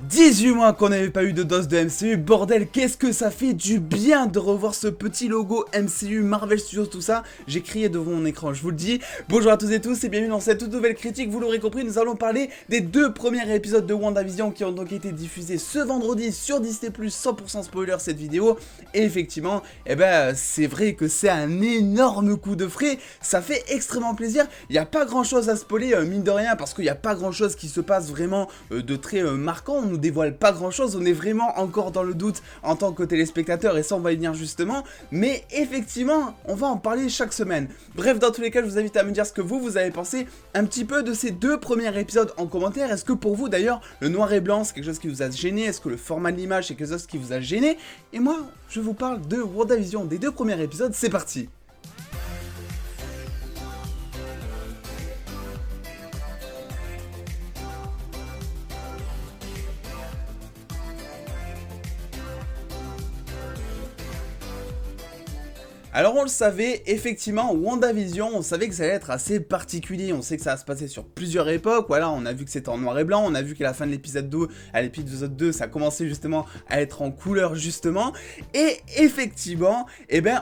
18 mois qu'on n'avait pas eu de dose de MCU, bordel, qu'est-ce que ça fait du bien de revoir ce petit logo MCU, Marvel Studios, tout ça. J'ai crié devant mon écran, je vous le dis. Bonjour à tous et tous et bienvenue dans cette toute nouvelle critique. Vous l'aurez compris, nous allons parler des deux premiers épisodes de WandaVision qui ont donc été diffusés ce vendredi sur Disney+, 100% spoiler cette vidéo. Et effectivement, c'est vrai que c'est un énorme coup de frais, ça fait extrêmement plaisir. Il n'y a pas grand chose à spoiler, mine de rien, parce qu'il n'y a pas grand chose qui se passe vraiment de très marquant. On nous dévoile pas grand chose, on est vraiment encore dans le doute en tant que téléspectateur et ça on va y venir justement, mais effectivement on va en parler chaque semaine. Bref, dans tous les cas je vous invite à me dire ce que vous avez pensé un petit peu de ces deux premiers épisodes en commentaire. Est-ce que pour vous d'ailleurs le noir et blanc c'est quelque chose qui vous a gêné? Est-ce que le format de l'image c'est quelque chose qui vous a gêné? Et moi je vous parle de WandaVision, des deux premiers épisodes, c'est parti. Alors on le savait, effectivement, WandaVision, on savait que ça allait être assez particulier, on sait que ça va se passer sur plusieurs époques, voilà, on a vu que c'était en noir et blanc, on a vu qu'à la fin de l'épisode 2, à l'épisode 2, ça commençait justement à être en couleur justement, et effectivement,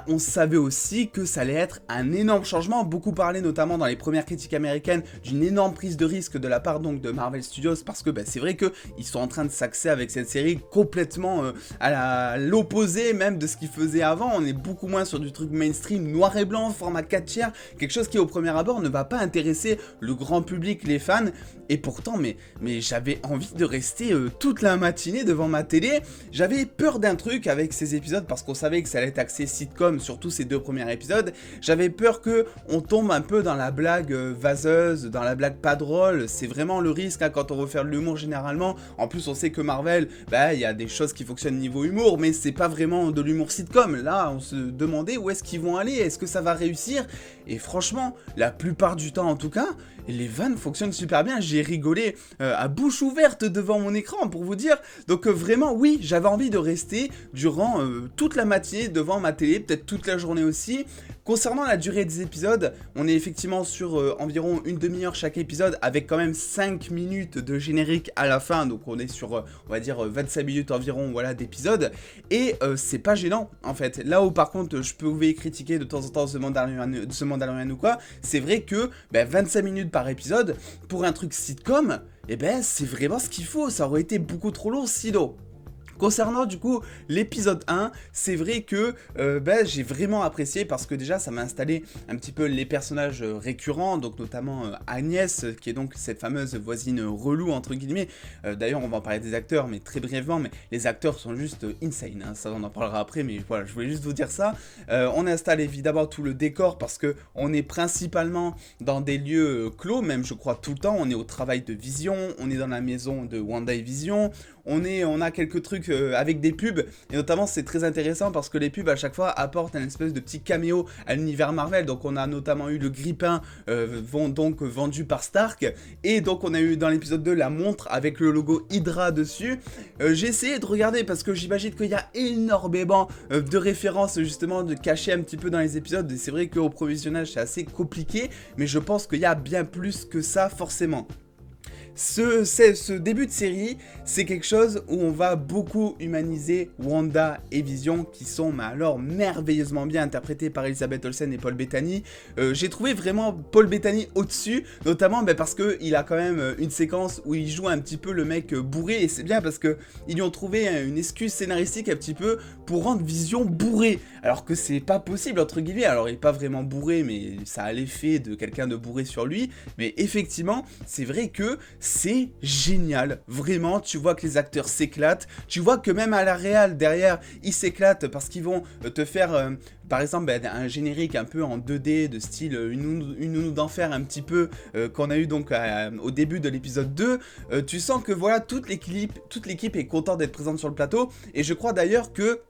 on savait aussi que ça allait être un énorme changement, beaucoup parlé notamment dans les premières critiques américaines d'une énorme prise de risque de la part donc de Marvel Studios, parce que c'est vrai qu'ils sont en train de s'axer avec cette série complètement à l'opposé même de ce qu'ils faisaient avant, on est beaucoup moins sur du truc mainstream, noir et blanc, format 4/3, quelque chose qui au premier abord ne va pas intéresser le grand public, les fans, et pourtant mais j'avais envie de rester toute la matinée devant ma télé. J'avais peur d'un truc avec ces épisodes parce qu'on savait que ça allait être axé sitcom, surtout ces deux premiers épisodes. J'avais peur que on tombe un peu dans la blague vaseuse, dans la blague pas drôle, c'est vraiment le risque quand on veut faire de l'humour généralement. En plus on sait que Marvel, il y a des choses qui fonctionnent niveau humour, mais c'est pas vraiment de l'humour sitcom. Là on se demandait où est-ce qu'ils vont aller, est-ce que ça va réussir? Et franchement, la plupart du temps en tout cas, les vannes fonctionnent super bien, j'ai rigolé à bouche ouverte devant mon écran pour vous dire, donc vraiment oui, j'avais envie de rester durant toute la matinée devant ma télé, peut-être toute la journée aussi. Concernant la durée des épisodes, on est effectivement sur environ une demi-heure chaque épisode, avec quand même 5 minutes de générique à la fin, donc on est sur, on va dire, 25 minutes environ, voilà, d'épisodes, et c'est pas gênant, en fait. Là où par contre, je pouvais critiquer de temps en temps ce Mandalorian ou quoi, c'est vrai que 25 minutes par épisode, pour un truc sitcom, c'est vraiment ce qu'il faut, ça aurait été beaucoup trop long sinon. Concernant du coup l'épisode 1, c'est vrai que j'ai vraiment apprécié parce que déjà ça m'a installé un petit peu les personnages récurrents, donc notamment Agnès qui est donc cette fameuse voisine relou entre guillemets. D'ailleurs on va en parler des acteurs mais très brièvement, mais les acteurs sont juste insane, hein, ça on en parlera après, mais voilà, je voulais juste vous dire ça. On installe évidemment tout le décor parce que on est principalement dans des lieux clos, même je crois tout le temps, on est au travail de Vision, on est dans la maison de WandaVision, on a quelques trucs avec des pubs, et notamment c'est très intéressant parce que les pubs à chaque fois apportent un espèce de petit caméo à l'univers Marvel. Donc on a notamment eu le grippin donc vendu par Stark, et donc on a eu dans l'épisode 2 la montre avec le logo Hydra dessus. J'ai essayé de regarder parce que j'imagine qu'il y a énormément de références justement de cachées un petit peu dans les épisodes, et c'est vrai qu'au provisionnage c'est assez compliqué, mais je pense qu'il y a bien plus que ça forcément. Ce début de série, c'est quelque chose où on va beaucoup humaniser Wanda et Vision, qui sont alors merveilleusement bien interprétés par Elizabeth Olsen et Paul Bettany. J'ai trouvé vraiment Paul Bettany au-dessus, notamment parce qu'il a quand même une séquence où il joue un petit peu le mec bourré, et c'est bien parce qu'ils lui ont trouvé une excuse scénaristique un petit peu pour rendre Vision bourré, alors que c'est pas possible entre guillemets. Alors il est pas vraiment bourré, mais ça a l'effet de quelqu'un de bourré sur lui, mais effectivement c'est vrai que c'est génial, vraiment, tu vois que les acteurs s'éclatent, tu vois que même à la réal derrière, ils s'éclatent parce qu'ils vont te faire, par exemple, un générique un peu en 2D de style une nounou d'enfer un petit peu qu'on a eu donc au début de l'épisode 2, tu sens que voilà, toute l'équipe est contente d'être présente sur le plateau, et je crois d'ailleurs que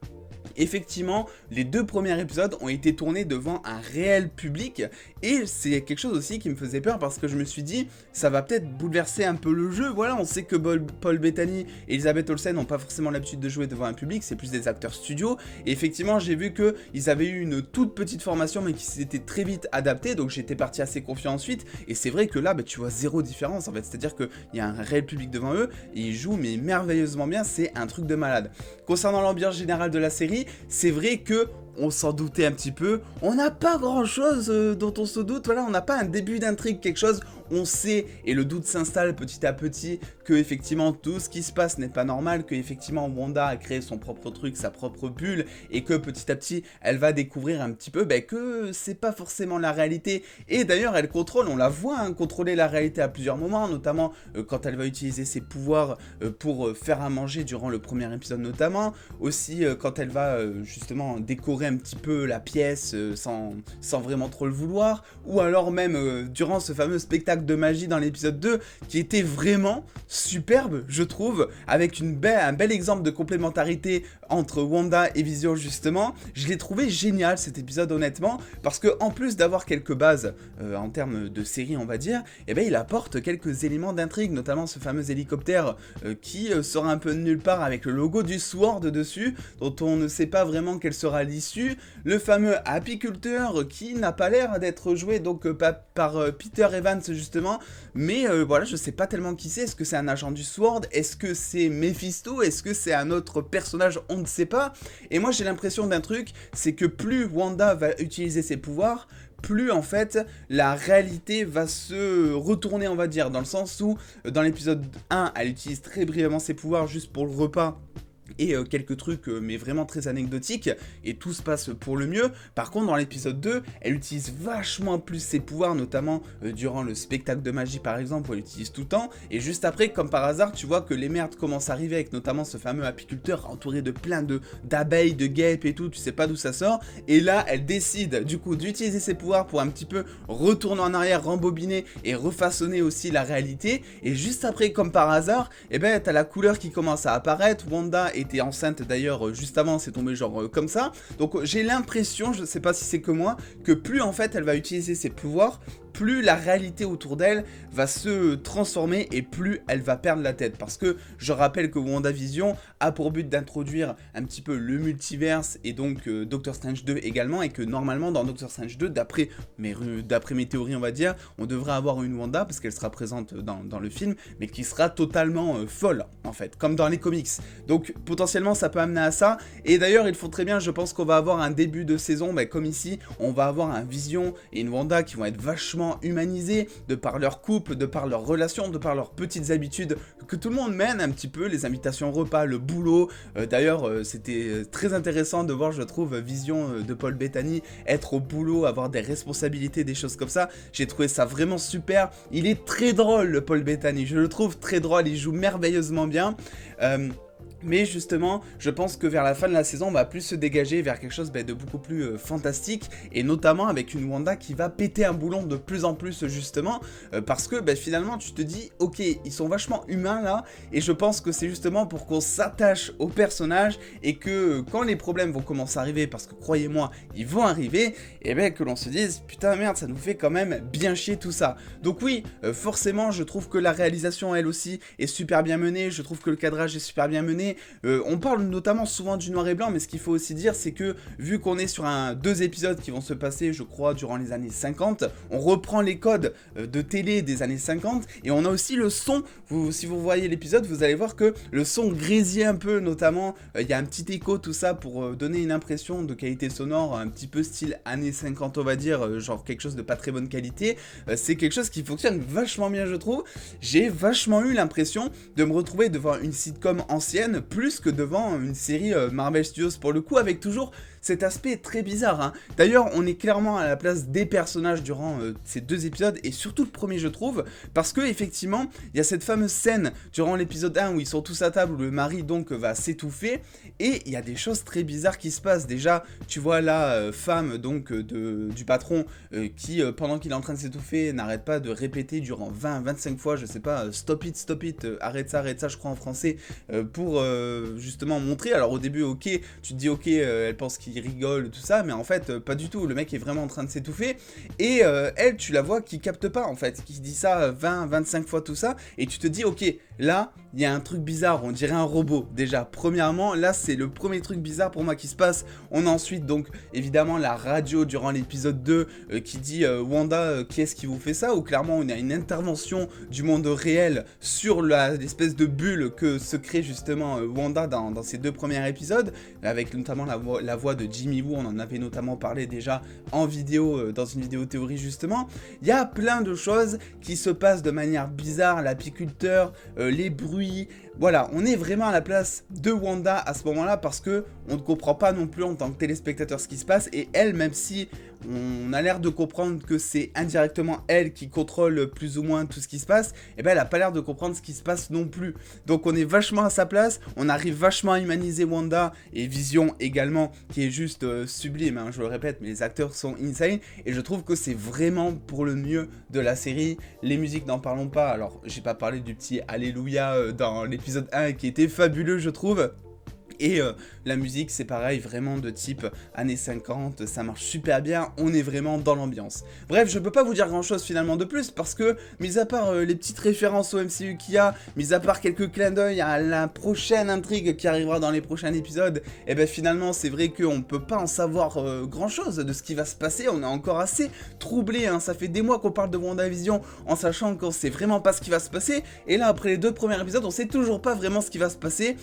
effectivement, les 2 premiers épisodes ont été tournés devant un réel public, et c'est quelque chose aussi qui me faisait peur, parce que je me suis dit, ça va peut-être bouleverser un peu le jeu. Voilà, on sait que Paul Bettany et Elizabeth Olsen n'ont pas forcément l'habitude de jouer devant un public, c'est plus des acteurs studio, et effectivement, j'ai vu qu'ils avaient eu une toute petite formation, mais qui s'était très vite adapté, donc j'étais parti assez confiant ensuite, et c'est vrai que là, bah, tu vois zéro différence, en fait, c'est-à-dire qu'il y a un réel public devant eux, et ils jouent, mais merveilleusement bien, c'est un truc de malade. Concernant l'ambiance générale de la série, c'est vrai que on s'en doutait un petit peu, on n'a pas grand chose dont on se doute, voilà, on n'a pas un début d'intrigue, quelque chose, on sait, et le doute s'installe petit à petit, que effectivement tout ce qui se passe n'est pas normal, que effectivement Wanda a créé son propre truc, sa propre bulle, et que petit à petit elle va découvrir un petit peu que c'est pas forcément la réalité, et d'ailleurs elle contrôle, on la voit contrôler la réalité à plusieurs moments, notamment quand elle va utiliser ses pouvoirs pour faire à manger durant le premier épisode notamment, aussi quand elle va justement décorer un petit peu la pièce sans vraiment trop le vouloir, ou alors même durant ce fameux spectacle de magie dans l'épisode 2 qui était vraiment superbe, je trouve, avec un bel exemple de complémentarité entre Wanda et Vision justement. Je l'ai trouvé génial cet épisode honnêtement, parce que en plus d'avoir quelques bases en termes de série on va dire, il apporte quelques éléments d'intrigue, notamment ce fameux hélicoptère qui sera un peu de nulle part avec le logo du Sword dessus, dont on ne sait pas vraiment quelle sera l'issue, le fameux apiculteur qui n'a pas l'air d'être joué donc par Peter Evans justement, mais voilà, je sais pas tellement qui c'est, est-ce que c'est un agent du Sword, est-ce que c'est Mephisto, est-ce que c'est un autre personnage, on ne sait pas, et moi j'ai l'impression d'un truc, c'est que plus Wanda va utiliser ses pouvoirs, plus en fait la réalité va se retourner on va dire, dans le sens où dans l'épisode 1 elle utilise très brièvement ses pouvoirs juste pour le repas, et quelques trucs mais vraiment très anecdotiques, et tout se passe pour le mieux. Par contre dans l'épisode 2, elle utilise vachement plus ses pouvoirs, notamment durant le spectacle de magie par exemple, où elle utilise tout le temps, et juste après, comme par hasard, tu vois que les merdes commencent à arriver, avec notamment ce fameux apiculteur entouré de plein d'abeilles, de guêpes et tout, tu sais pas d'où ça sort, et là elle décide du coup d'utiliser ses pouvoirs pour un petit peu retourner en arrière, rembobiner et refaçonner aussi la réalité, et juste après, comme par hasard, t'as la couleur qui commence à apparaître. Wanda était enceinte d'ailleurs juste avant, c'est tombé genre comme ça, donc j'ai l'impression, je sais pas si c'est que moi, que plus en fait elle va utiliser ses pouvoirs, plus la réalité autour d'elle va se transformer et plus elle va perdre la tête. Parce que je rappelle que WandaVision a pour but d'introduire un petit peu le multiverse et donc Doctor Strange 2 également, et que normalement dans Doctor Strange 2, d'après mes théories on va dire, on devrait avoir une Wanda, parce qu'elle sera présente dans le film, mais qui sera totalement folle en fait, comme dans les comics. Donc potentiellement ça peut amener à ça, et d'ailleurs ils font très bien, je pense qu'on va avoir un début de saison, comme ici, on va avoir un Vision et une Wanda qui vont être vachement humanisés, de par leur couple, de par leurs relations, de par leurs petites habitudes que tout le monde mène un petit peu, les invitations repas, le boulot. D'ailleurs, c'était très intéressant de voir, je trouve, Vision de Paul Bettany être au boulot, avoir des responsabilités, des choses comme ça. J'ai trouvé ça vraiment super. Il est très drôle, le Paul Bettany, je le trouve très drôle, il joue merveilleusement bien. Mais justement, je pense que vers la fin de la saison, on va plus se dégager vers quelque chose de beaucoup plus fantastique, et notamment avec une Wanda qui va péter un boulon de plus en plus justement, parce que finalement tu te dis, ok, ils sont vachement humains là, et je pense que c'est justement pour qu'on s'attache aux personnages, et que quand les problèmes vont commencer à arriver, parce que croyez-moi, ils vont arriver, et que l'on se dise, putain merde, ça nous fait quand même bien chier tout ça. Donc oui, forcément, je trouve que la réalisation elle aussi est super bien menée, je trouve que le cadrage est super bien mené. On parle notamment souvent du noir et blanc, mais ce qu'il faut aussi dire, c'est que vu qu'on est sur deux épisodes qui vont se passer, je crois, durant les années 50, on reprend les codes de télé des années 50, et on a aussi le son. Si vous voyez l'épisode, vous allez voir que le son grésille un peu, notamment, il y a un petit écho, tout ça, pour donner une impression de qualité sonore, un petit peu style années 50, on va dire, genre quelque chose de pas très bonne qualité. C'est quelque chose qui fonctionne vachement bien, je trouve. J'ai vachement eu l'impression de me retrouver devant une sitcom ancienne, plus que devant une série Marvel Studios, pour le coup, avec toujours cet aspect très bizarre, hein. D'ailleurs, on est clairement à la place des personnages durant ces 2 épisodes, et surtout le premier, je trouve, parce que effectivement, il y a cette fameuse scène durant l'épisode 1 où ils sont tous à table, où le mari donc va s'étouffer, et il y a des choses très bizarres qui se passent. Déjà, tu vois la femme donc du patron qui, pendant qu'il est en train de s'étouffer, n'arrête pas de répéter durant 20-25 fois, je sais pas, stop it, arrête ça, je crois en français, pour justement montrer. Alors au début, ok, tu te dis ok, elle pense qu'il rigole, tout ça, mais en fait, pas du tout, le mec est vraiment en train de s'étouffer, et elle, tu la vois qui capte pas en fait, qui dit ça 20-25 fois tout ça, et tu te dis ok, là, il y a un truc bizarre, on dirait un robot, déjà, premièrement, là c'est le premier truc bizarre pour moi qui se passe. On a ensuite donc évidemment la radio durant l'épisode 2 qui dit Wanda, qui est-ce qui vous fait ça, où clairement on a une intervention du monde réel sur l'espèce de bulle que se crée justement Wanda dans ces 2 premiers épisodes, avec notamment la voix de Jimmy Woo. On en avait notamment parlé déjà en vidéo, dans une vidéo théorie justement. Il y a plein de choses qui se passent de manière bizarre, l'apiculteur, les bruits. Voilà, on est vraiment à la place de Wanda à ce moment-là, parce que on ne comprend pas non plus en tant que téléspectateur ce qui se passe, et elle, même si on a l'air de comprendre que c'est indirectement elle qui contrôle plus ou moins tout ce qui se passe, et ben elle a pas l'air de comprendre ce qui se passe non plus. Donc on est vachement à sa place, on arrive vachement à humaniser Wanda, et Vision également, qui est juste sublime, hein, je le répète, mais les acteurs sont insane, et je trouve que c'est vraiment pour le mieux de la série. Les musiques, n'en parlons pas. Alors j'ai pas parlé du petit Alléluia dans l'épisode 1 qui était fabuleux, je trouve. Et la musique, c'est pareil, vraiment de type années 50, ça marche super bien, on est vraiment dans l'ambiance. Bref, je peux pas vous dire grand chose finalement de plus, parce que, mis à part les petites références au MCU qu'il y a, mis à part quelques clins d'œil à la prochaine intrigue qui arrivera dans les prochains épisodes, et ben finalement c'est vrai qu'on peut pas en savoir grand chose de ce qui va se passer. On est encore assez troublé, hein. Ça fait des mois qu'on parle de WandaVision en sachant qu'on sait vraiment pas ce qui va se passer, et là après les 2 premiers épisodes, on sait toujours pas vraiment ce qui va se passer.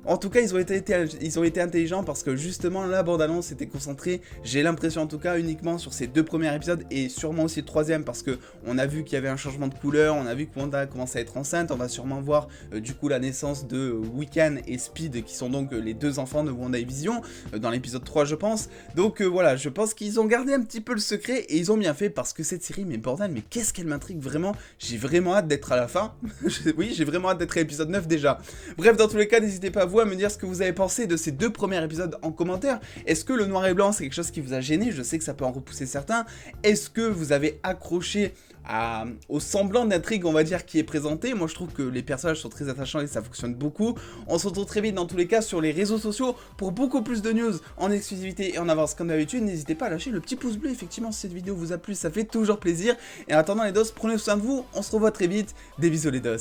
En tout cas, ils ont été intelligents, parce que justement la bande-annonce était concentrée, j'ai l'impression en tout cas, uniquement sur ces 2 premiers épisodes, et sûrement aussi le 3e, parce que on a vu qu'il y avait un changement de couleur, on a vu que Wanda commence à être enceinte, on va sûrement voir du coup la naissance de Wiccan et Speed, qui sont donc les 2 enfants de WandaVision, dans l'épisode 3 je pense. Donc voilà, je pense qu'ils ont gardé un petit peu le secret, et ils ont bien fait, parce que cette série, mais bordel, mais qu'est-ce qu'elle m'intrigue vraiment. J'ai vraiment hâte d'être à la fin. Oui, j'ai vraiment hâte d'être à l'épisode 9 déjà. Bref, dans tous les cas, n'hésitez pas vous à me dire ce que vous avez pensé de ces 2 premiers épisodes en commentaire. Est-ce que le noir et blanc c'est quelque chose qui vous a gêné? Je sais que ça peut en repousser certains. Est-ce que vous avez accroché au semblant d'intrigue, on va dire, qui est présenté? Moi je trouve que les personnages sont très attachants et ça fonctionne beaucoup. On se retrouve très vite dans tous les cas sur les réseaux sociaux pour beaucoup plus de news en exclusivité et en avance comme d'habitude. N'hésitez pas à lâcher le petit pouce bleu effectivement si cette vidéo vous a plu, ça fait toujours plaisir. Et en attendant les dos, prenez soin de vous, on se revoit très vite. Des bisous les dos.